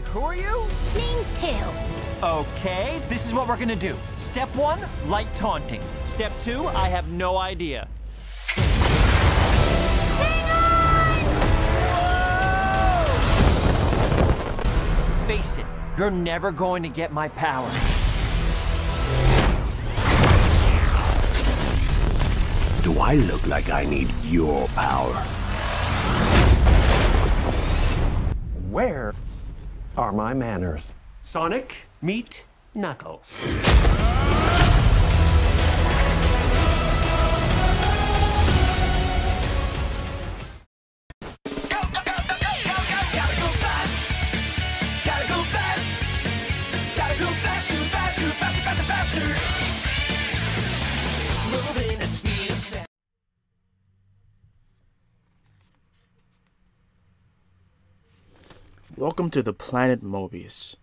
who are you? Name's Tails. Okay, this is what we're gonna do. Step 1, light taunting. Step 2, I have no idea. Whoa! Face it, you're never going to get my power. Do I look like I need your power? Where are my manners? Sonic, meet Knuckles. Welcome to the planet Mobius.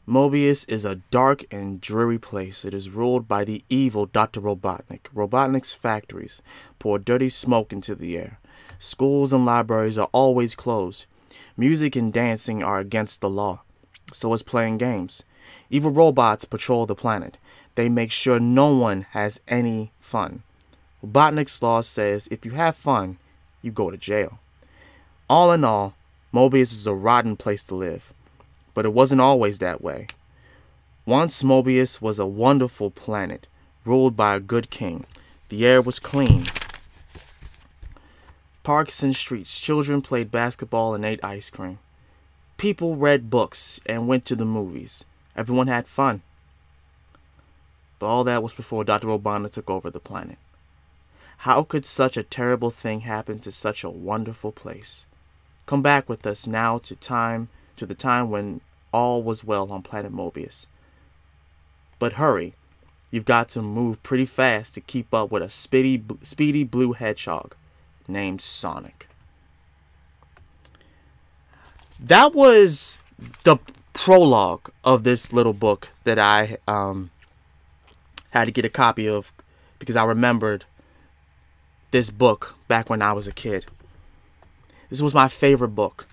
Mobius is a dark and dreary place. It is ruled by the evil Dr. Robotnik. Robotnik's factories pour dirty smoke into the air. Schools and libraries are always closed. Music and dancing are against the law. So is playing games. Evil robots patrol the planet. They make sure no one has any fun. Robotnik's law says if you have fun, you go to jail. All in all, Mobius is a rotten place to live, but it wasn't always that way. Once Mobius was a wonderful planet, ruled by a good king. The air was clean. Parks and streets, children played basketball and ate ice cream. People read books and went to the movies. Everyone had fun. But all that was before Dr. Robotnik took over the planet. How could such a terrible thing happen to such a wonderful place? Come back with us now to the time when all was well on planet Mobius. But hurry, you've got to move pretty fast to keep up with a speedy blue hedgehog named Sonic. That was the prologue of this little book that I had to get a copy of because I remembered this book back when I was a kid. This was my favorite book.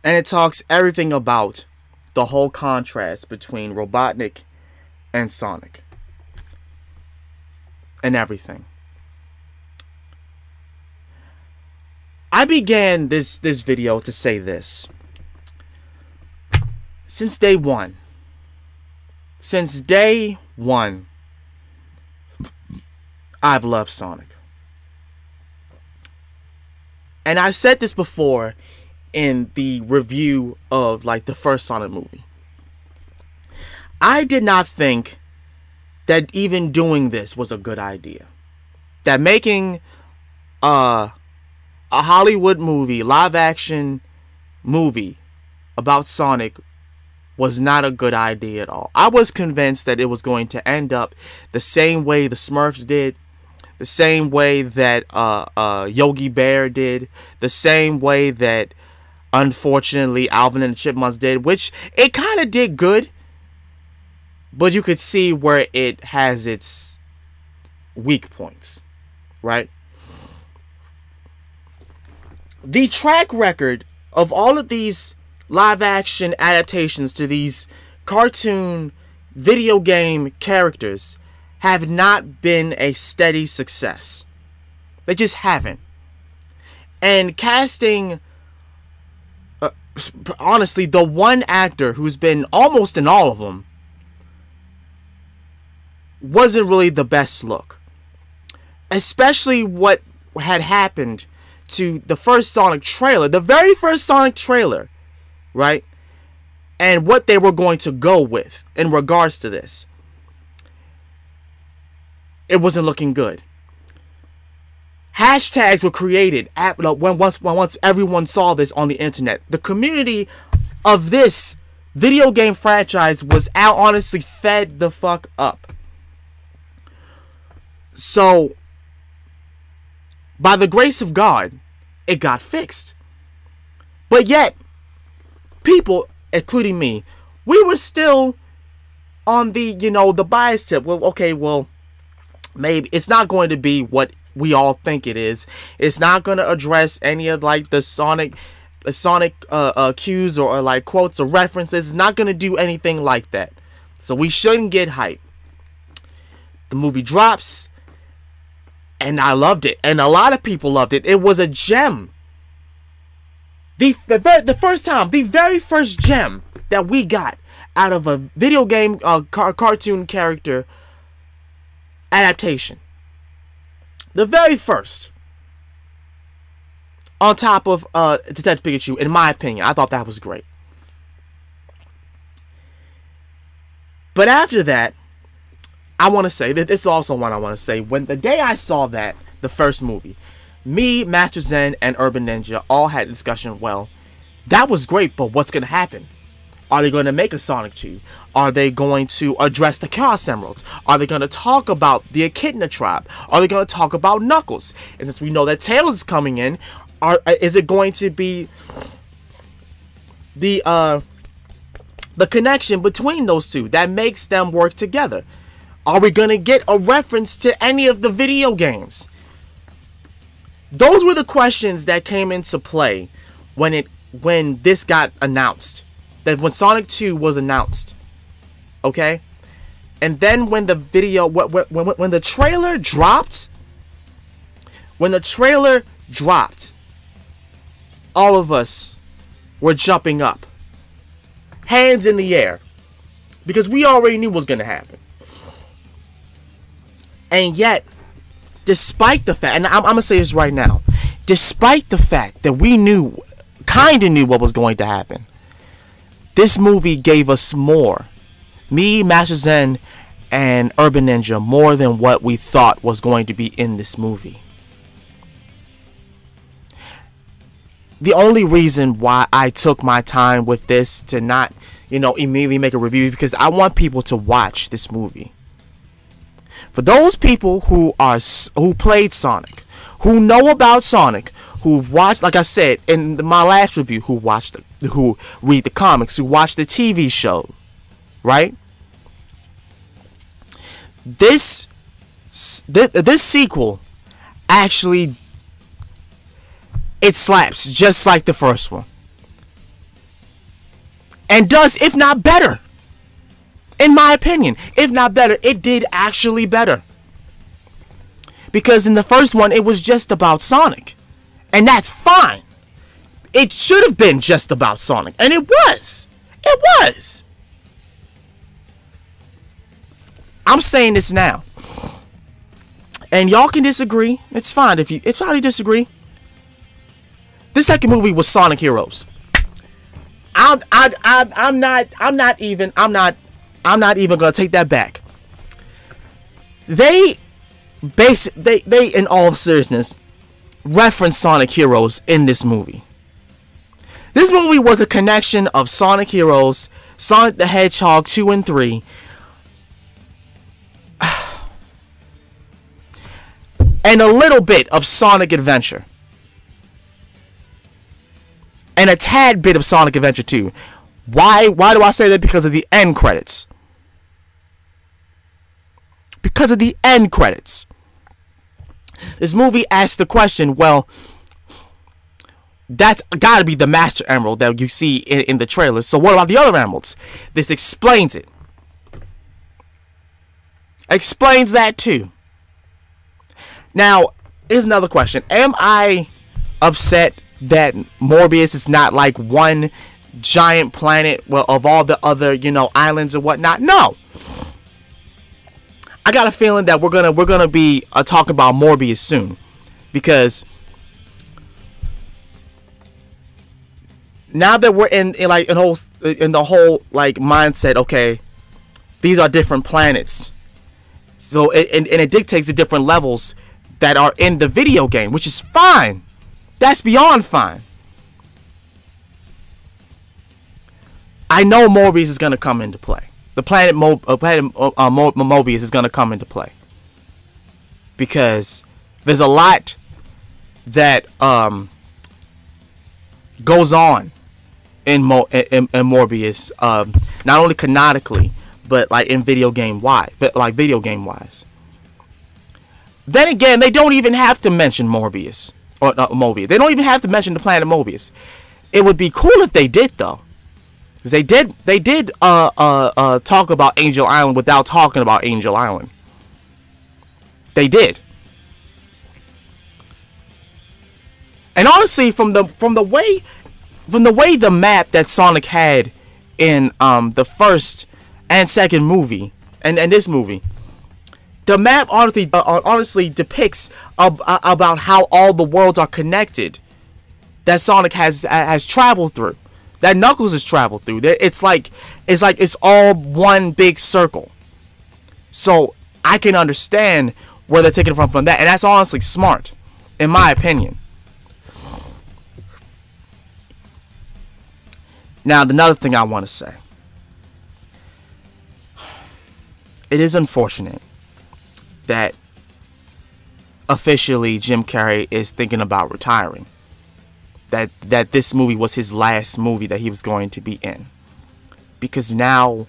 And it talks everything about the whole contrast between Robotnik and Sonic. And everything. I began this video to say this. Since day one, I've loved Sonic. And I said this before in the review of like the first Sonic movie. I did not think that even doing this was a good idea. That making a Hollywood movie, live action movie about Sonic was not a good idea at all. I was convinced that it was going to end up the same way the Smurfs did. The same way that Yogi Bear did. The same way that, unfortunately, Alvin and the Chipmunks did. Which, it kind of did good. But you could see where it has its weak points. Right? The track record of all of these live-action adaptations to these cartoon video game characters have not been a steady success. They just haven't. And casting, honestly, the one actor who's been almost in all of them wasn't really the best look. Especially what had happened to the first Sonic trailer, the very first Sonic trailer, right? And what they were going to go with in regards to this. It wasn't looking good. Hashtags were created once everyone saw this on the internet. The community of this video game franchise was out, honestly fed the fuck up. So, by the grace of God, it got fixed. But yet, people, including me, we were still on the, the bias tip. Well, okay, well, maybe it's not going to be what we all think it is. It's not going to address any of like the Sonic cues or like quotes or references. It's not going to do anything like that. So we shouldn't get hype. The movie drops, and I loved it, and a lot of people loved it. It was a gem. The very first gem that we got out of a video game cartoon character adaptation. The very first. On top of Detective Pikachu, in my opinion. I thought that was great. But after that, I want to say that this is also one I want to say. When the day I saw that, the first movie, me, Master Zen, and Urban Ninja all had a discussion. Well, that was great, but what's going to happen? Are they going to make a Sonic 2? Are they going to address the Chaos Emeralds? Are they going to talk about the Echidna tribe? Are they going to talk about Knuckles? And since we know that Tails is coming in, is it going to be the connection between those two that makes them work together? Are we going to get a reference to any of the video games? Those were the questions that came into play when this got announced. That when Sonic 2 was announced. Okay? And then when the video when the trailer dropped, all of us were jumping up. Hands in the air. Because we already knew what was going to happen. And yet, despite the fact, and I'm going to say this right now, despite the fact that we kind of knew what was going to happen, this movie gave us more. Me, Master Zen, and Urban Ninja, more than what we thought was going to be in this movie. The only reason why I took my time with this to not, immediately make a review is because I want people to watch this movie. For those people who played Sonic, who know about Sonic, who've watched, like I said in my last review, who read the comics, who watch the TV show, right? This sequel actually, it slaps just like the first one, and does, if not better. In my opinion, if not better, it did actually better. Because in the first one, it was just about Sonic. And that's fine. It should have been just about Sonic. And it was. It was. I'm saying this now. And y'all can disagree. It's fine if you disagree. This second movie was Sonic Heroes. I'm not even gonna take that back. They in all seriousness reference Sonic Heroes in this movie. This movie was a connection of Sonic Heroes, Sonic the Hedgehog 2 and 3, and a little bit of Sonic Adventure. And a tad bit of Sonic Adventure 2. Why do I say that? Because of the end credits. Because of the end credits. This movie asks the question, well, that's gotta be the Master Emerald that you see in the trailer. So what about the other emeralds? This explains it. Explains that too. Now, here's another question. Am I upset that Morbius is not like one giant planet of all the other, islands and whatnot? No. I got a feeling that we're gonna be talking about Morbius soon, because now that we're in the whole mindset, okay, these are different planets, so it dictates the different levels that are in the video game, which is fine. That's beyond fine. I know Morbius is gonna come into play. The planet Mobius is gonna come into play, because there's a lot that goes on in Morbius, not only canonically, but like in video game wise. Then again, they don't even have to mention Morbius. Or Mobius. They don't even have to mention the planet Mobius. It would be cool if they did, though. Because they did talk about Angel Island without talking about Angel Island. They did. And honestly, from the way the map that Sonic had in the first and second movie and this movie, the map honestly depicts about how all the worlds are connected that Sonic has traveled through, that Knuckles has traveled through. It's like it's all one big circle. So I can understand where they're taking it from that, and that's honestly smart, in my opinion. Now, another thing I want to say. It is unfortunate that officially Jim Carrey is thinking about retiring. That this movie was his last movie that he was going to be in. Because now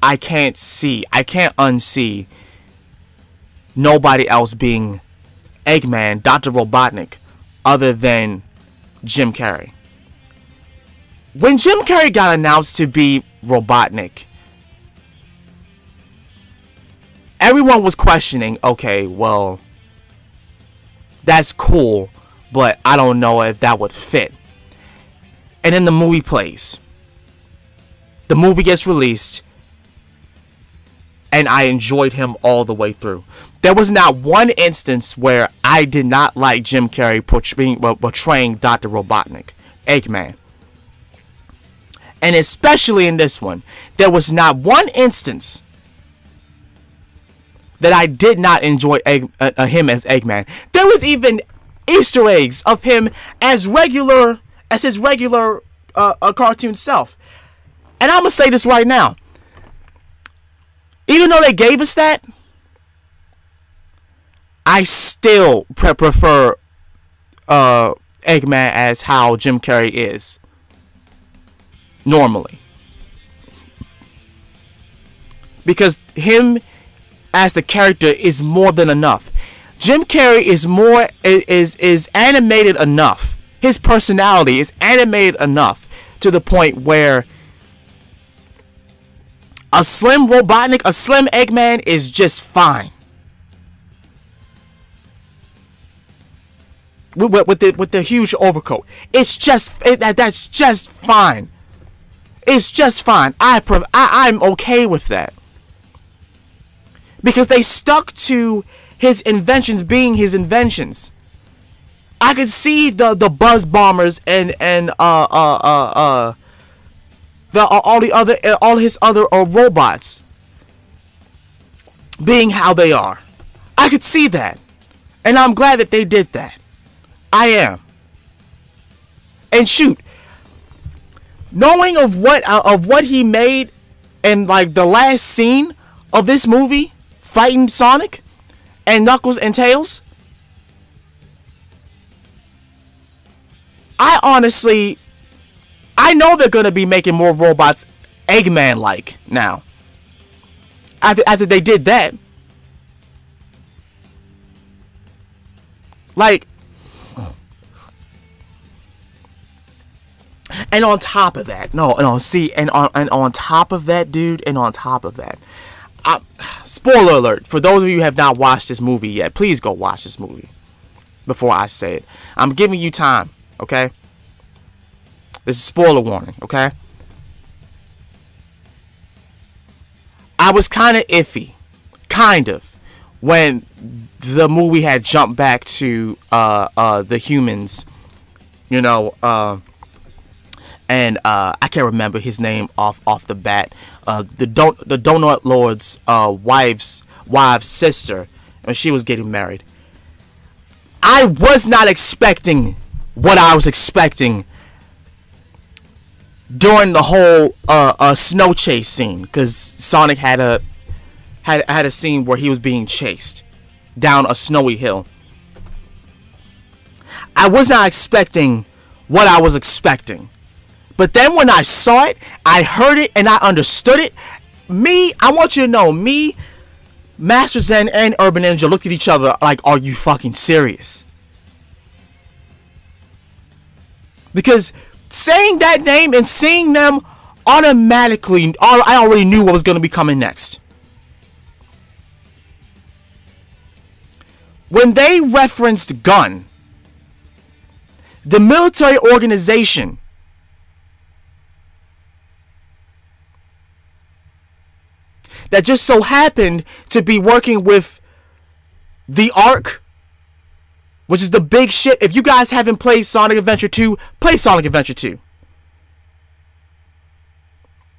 I can't unsee nobody else being Eggman, Dr. Robotnik, other than Jim Carrey. When Jim Carrey got announced to be Robotnik, everyone was questioning, okay, well, that's cool, but I don't know if that would fit. And then the movie plays. The movie gets released, and I enjoyed him all the way through. There was not one instance where I did not like Jim Carrey portraying Dr. Robotnik, Eggman. And especially in this one, there was not one instance that I did not enjoy him as Eggman. There was even Easter eggs of him as his regular cartoon self. And I'm gonna say this right now. Even though they gave us that, I still prefer Eggman as how Jim Carrey is normally, because him as the character is more than enough. Jim Carrey is animated enough. His personality is animated enough to the point where a slim Robotnik, a slim Eggman is just fine. With the huge overcoat, that's just fine. It's just fine. I'm okay with that. Because they stuck to his inventions being his inventions. I could see the buzz bombers and all his other robots being how they are. I could see that. And I'm glad that they did that. I am. And shoot, knowing of what he made in like the last scene of this movie, fighting Sonic and Knuckles and Tails, I know they're gonna be making more robots Eggman-like now. After they did that, like. And on top of that, on top of that, dude, and on top of that, spoiler alert, for those of you who have not watched this movie yet, please go watch this movie before I say it. I'm giving you time, okay? This is spoiler warning, okay? I was kind of iffy, when the movie had jumped back to the humans, you know, and I can't remember his name off the bat. The Donut Lord's wife's sister, when she was getting married. I was not expecting what I was expecting during the whole snow chase scene, because Sonic had a scene where he was being chased down a snowy hill. I was not expecting what I was expecting. But then when I saw it, I heard it, and I understood it. I want you to know, Master Zen and Urban Ninja looked at each other like, are you fucking serious? Because saying that name and seeing them automatically, I already knew what was going to be coming next. When they referenced gun, the military organization that just so happened to be working with the Ark, which is the big shit. If you guys haven't played Sonic Adventure 2, play Sonic Adventure 2.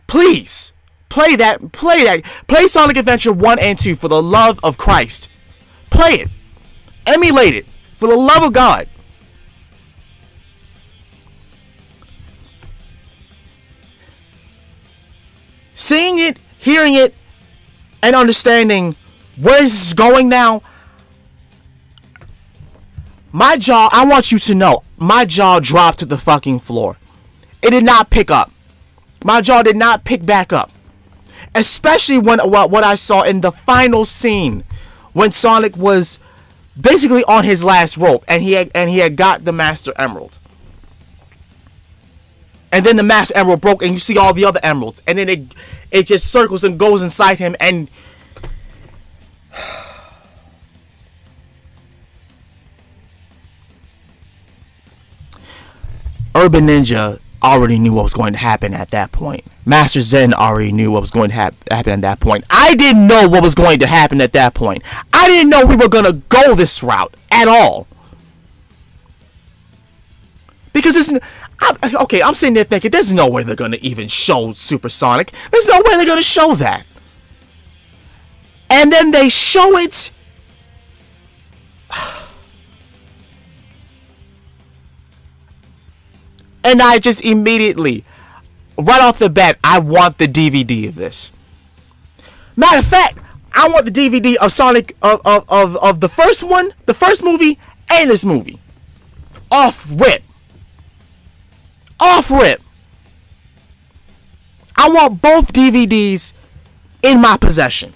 Please, play that. Play Sonic Adventure 1 and 2 for the love of Christ. Play it. Emulate it. For the love of God. Seeing it, hearing it, and understanding where this is going now, my jaw, I want you to know, my jaw dropped to the fucking floor. It did not pick up. My jaw did not pick back up. Especially when what I saw in the final scene, when Sonic was basically on his last rope, and he had got the Master Emerald. And then the Master Emerald broke, and you see all the other emeralds, and then it just circles and goes inside him, and Urban Ninja already knew what was going to happen at that point. Master Zen already knew what was going to happen at that point. I didn't know what was going to happen at that point. I didn't know we were going to go this route at all. Because I'm sitting there thinking, there's no way they're going to even show Supersonic. There's no way they're going to show that. And then they show it. And I just immediately, right off the bat, I want the DVD of this. Matter of fact, I want the DVD of Sonic, of the first one, the first movie, and this movie. Off rip. Off rip. I want both DVDs in my possession.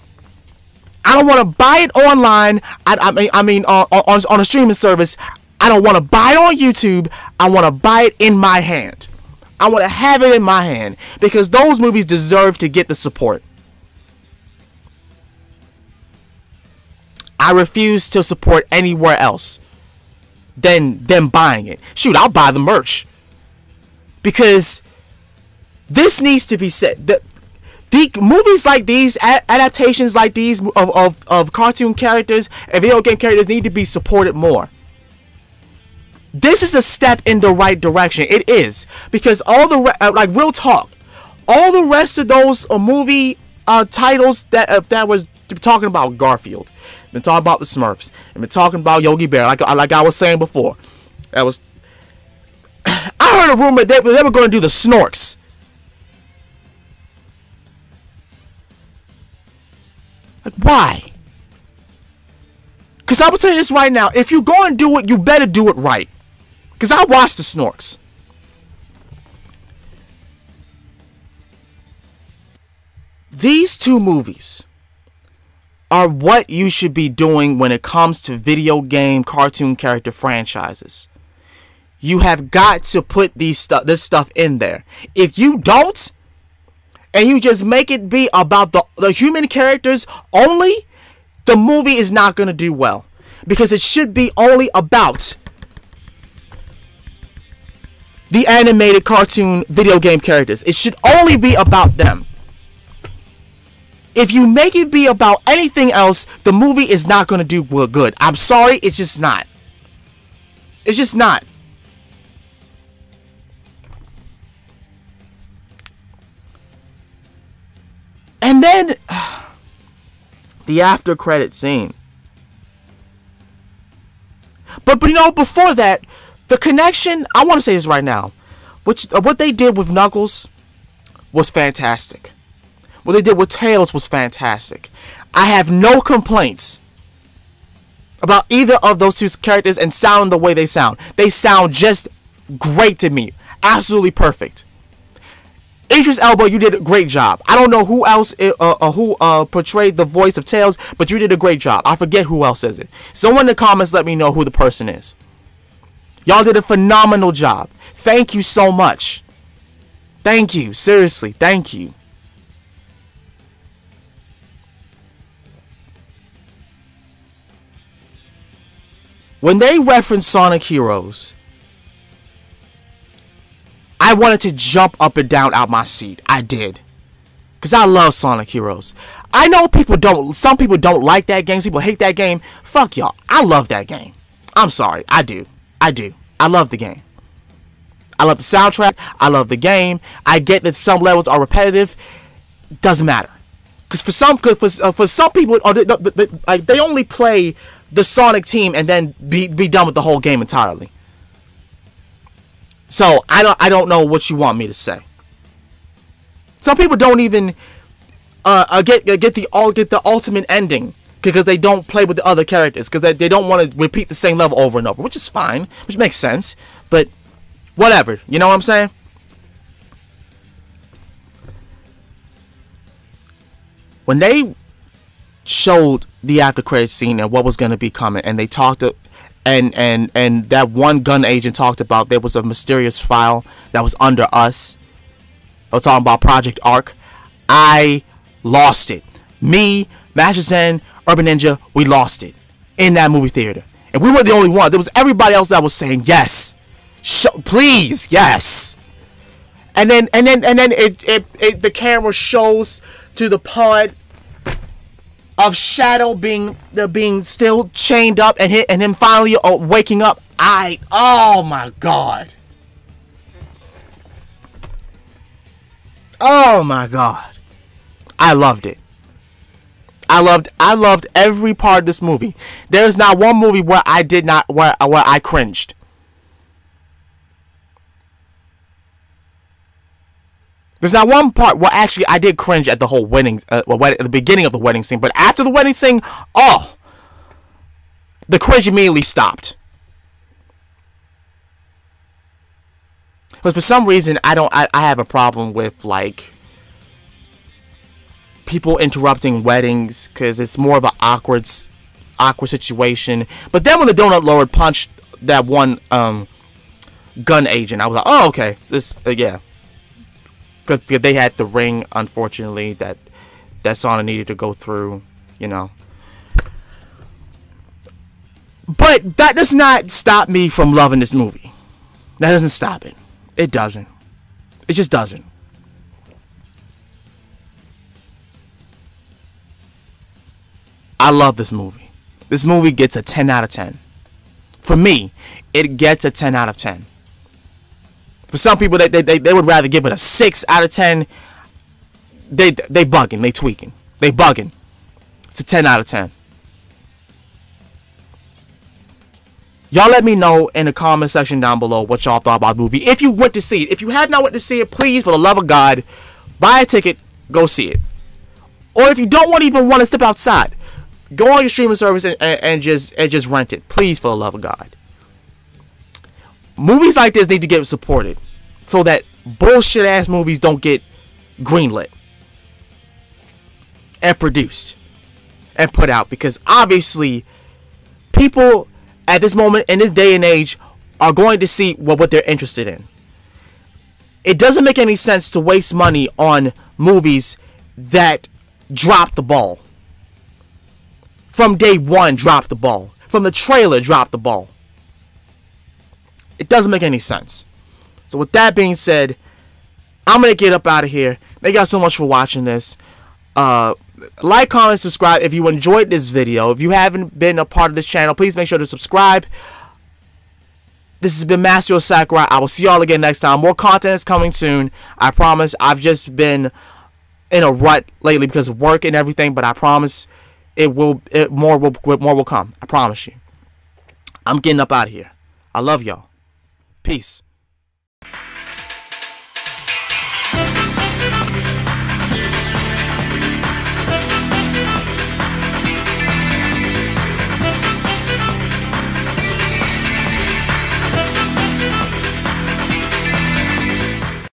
I don't want to buy it online. I mean, on a streaming service. I don't want to buy it on YouTube. I want to buy it in my hand. I want to have it in my hand because those movies deserve to get the support. I refuse to support anywhere else than them buying it. Shoot, I'll buy the merch. Because this needs to be said. The movies like these, adaptations like these of cartoon characters and video game characters need to be supported more. This is a step in the right direction. It is. Because all the, like real talk, all the rest of those movie titles that was talking about Garfield, been talking about the Smurfs, and been talking about Yogi Bear, like I was saying before. That was, I heard a rumor that they were going to do the Snorks. Like, why? Because I will tell you this right now. If you go and do it, you better do it right. Because I watched the Snorks. These two movies are what you should be doing when it comes to video game cartoon character franchises. You have got to put this stuff in there. If you don't, and you just make it be about the human characters only, the movie is not going to do well. Because it should be only about the animated cartoon video game characters. It should only be about them. If you make it be about anything else, the movie is not going to do good. I'm sorry, it's just not. It's just not. And then the after credit scene. But you know, before that, the connection, I want to say this right now, what they did with Knuckles was fantastic. What they did with Tails was fantastic. I have no complaints about either of those two characters and sound the way they sound. They sound just great to me. Absolutely perfect. Idris Elba, you did a great job. I don't know who else portrayed the voice of Tails, but you did a great job. I forget who else is it. Someone in the comments let me know who the person is. Y'all did a phenomenal job. Thank you so much. Thank you. Seriously, thank you. When they referenced Sonic Heroes, I wanted to jump up and down out my seat. I did. Because I love Sonic Heroes. I know some people don't like that game. Some people hate that game. Fuck y'all. I love that game. I'm sorry. I do. I love the game. I love the soundtrack. I love the game. I get that some levels are repetitive. Doesn't matter. Because for some people, they only play the Sonic team and then be done with the whole game entirely. So I don't know what you want me to say. Some people don't even get the ultimate ending because they don't play with the other characters because they don't want to repeat the same level over and over, which is fine, which makes sense. But whatever, you know what I'm saying? When they showed the after credits scene and what was going to be coming, and they talked to, and that one gun agent talked about there was a mysterious file that was under us. I was talking about Project Arc. I lost it. Me, Master Zen, Urban Ninja, we lost it in that movie theater, and we were the only one. There was everybody else that was saying yes, please, yes. And then the camera shows to the part of Shadow being still chained up and him finally waking up. Oh my god. Oh my god. I loved it. I loved every part of this movie. There's not one movie where I cringed. There's not one part where actually I did cringe at the whole wedding, at the beginning of the wedding scene, but after the wedding scene, the cringe immediately stopped. Because for some reason I have a problem with like people interrupting weddings because it's more of an awkward situation. But then when the Donut Lord punched that one gun agent, I was like, oh okay, yeah. Because they had the ring, unfortunately, that Sonic needed to go through, you know. But that does not stop me from loving this movie. That doesn't stop it. It doesn't. It just doesn't. I love this movie. This movie gets a 10 out of 10. For me, it gets a 10 out of 10. For some people, they would rather give it a 6 out of 10. They bugging. They tweaking. They bugging. It's a 10 out of 10. Y'all let me know in the comment section down below what y'all thought about the movie. If you went to see it. If you have not went to see it, please, for the love of God, buy a ticket, go see it. Or if you don't even want to step outside, go on your streaming service and just rent it. Please, for the love of God. Movies like this need to get supported so that bullshit ass movies don't get greenlit and produced and put out, because obviously people at this moment in this day and age are going to see what they're interested in. It doesn't make any sense to waste money on movies that drop the ball. From day one, drop the ball. From the trailer, drop the ball. It doesn't make any sense. So with that being said, I'm going to get up out of here. Thank y'all so much for watching this. Like, comment, subscribe if you enjoyed this video. If you haven't been a part of this channel, please make sure to subscribe. This has been Master Sakurai. I will see y'all again next time. More content is coming soon. I promise. I've just been in a rut lately because of work and everything, but I promise more will come. I promise you. I'm getting up out of here. I love y'all. Peace.